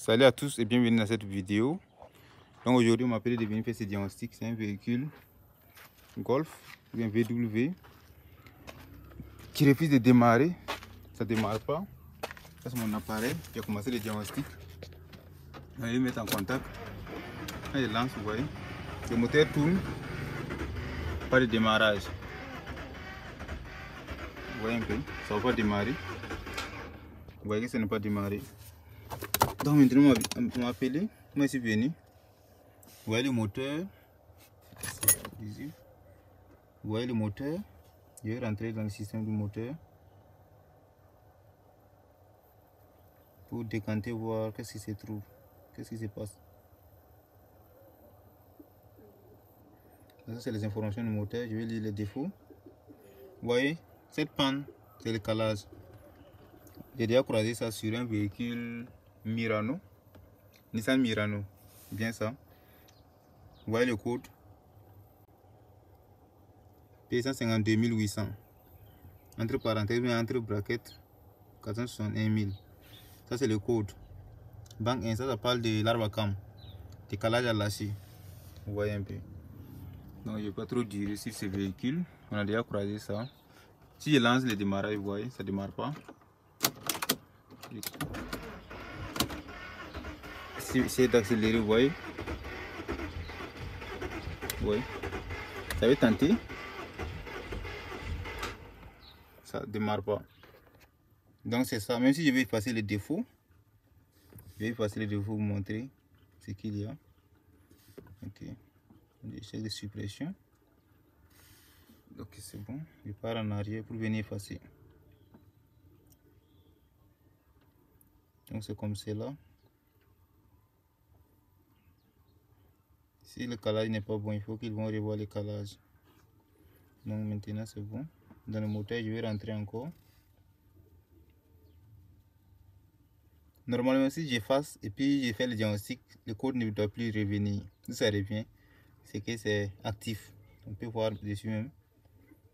Salut à tous et bienvenue dans cette vidéo. Donc aujourd'hui on m'a appelé de venir faire ce diagnostic. C'est un véhicule Golf ou bien VW qui refuse de démarrer. Ça ne démarre pas. Ça c'est mon appareil qui a commencé le diagnostic. On va le mettre en contact. Quand il lance, vous voyez, le moteur tourne, pas de démarrage. Vous voyez un peu, ça ne va pas démarrer. Vous voyez que ça n'a pas démarré. Donc maintenant on m'a appelé, moi je suis venu. Vous voyez le moteur. Vous voyez le moteur. Je vais rentrer dans le système du moteur pour décanter, voir qu'est-ce qui se trouve, qu'est-ce qui se passe. Ça c'est les informations du moteur. Je vais lire les défauts. Vous voyez, cette panne, c'est le calage. J'ai déjà croisé ça sur un véhicule Murano, Nissan Murano, bien ça. Vous voyez le code P152 800, entre parenthèses, mais entre brackets 461 000. Ça c'est le code. Banque 1, ça parle de l'Arbacam, décalage à lâcher. Vous voyez un peu. Donc je ne vais pas trop durer sur ce véhicule. On a déjà croisé ça. Si je lance le démarrage, vous voyez, ça ne démarre pas. Si j'essaie d'accélérer, vous voyez. Oui. Ça va tenter. Ça ne démarre pas. Donc c'est ça. Même si je vais effacer les défauts, je vais effacer les défauts pour vous montrer ce qu'il y a. Ok. J'essaie de suppression. Ok, c'est bon. Je pars en arrière pour venir effacer. Donc c'est comme cela. Si le calage n'est pas bon, il faut qu'ils vont revoir le calage. Donc maintenant c'est bon. Dans le moteur, je vais rentrer encore. Normalement, si j'efface et puis je fais le diagnostic, le code ne doit plus revenir. Si ça revient, c'est que c'est actif. On peut voir dessus même.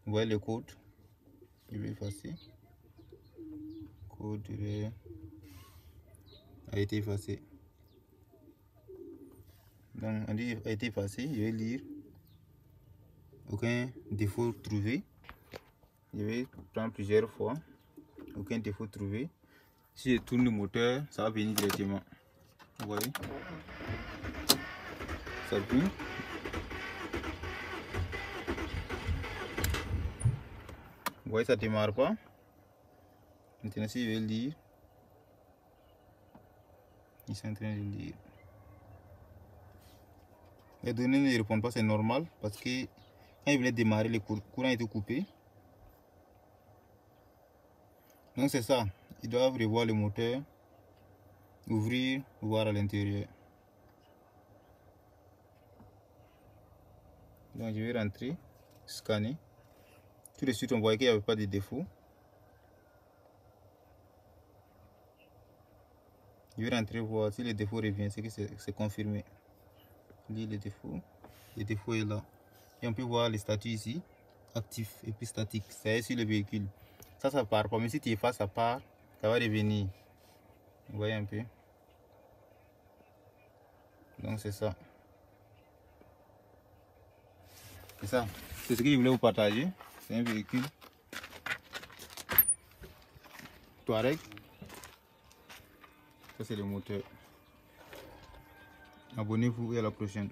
Vous voyez le code. Je vais effacer. Le code a été effacé. Donc on dit a été effacé. Je vais lire. Aucun défaut trouvé. Je vais prendre plusieurs fois. Aucun défaut trouvé. Si je tourne le moteur, ça va venir directement. Vous voyez, ça tourne. Vous voyez, ça ne démarre pas. Maintenant, si je vais lire, ils sont en train de lire. Les données ne répondent pas, c'est normal parce que quand ils voulaient démarrer, le courant était coupé. Donc c'est ça, ils doivent revoir le moteur, ouvrir, voir à l'intérieur. Donc je vais rentrer, scanner. Tout de suite on voyait qu'il n'y avait pas de défaut. Je vais rentrer voir si le défaut revient, c'est que c'est confirmé. Lire le défaut est là. Et on peut voir les statuts ici, actif et puis statique, c'est sur le véhicule. Ça part pas, mais si tu effaces, ça part, ça va revenir. Vous voyez un peu. Donc c'est ça. C'est ça. C'est ce que je voulais vous partager. C'est un véhicule Touareg. Ça c'est le moteur. Abonnez-vous et à la prochaine.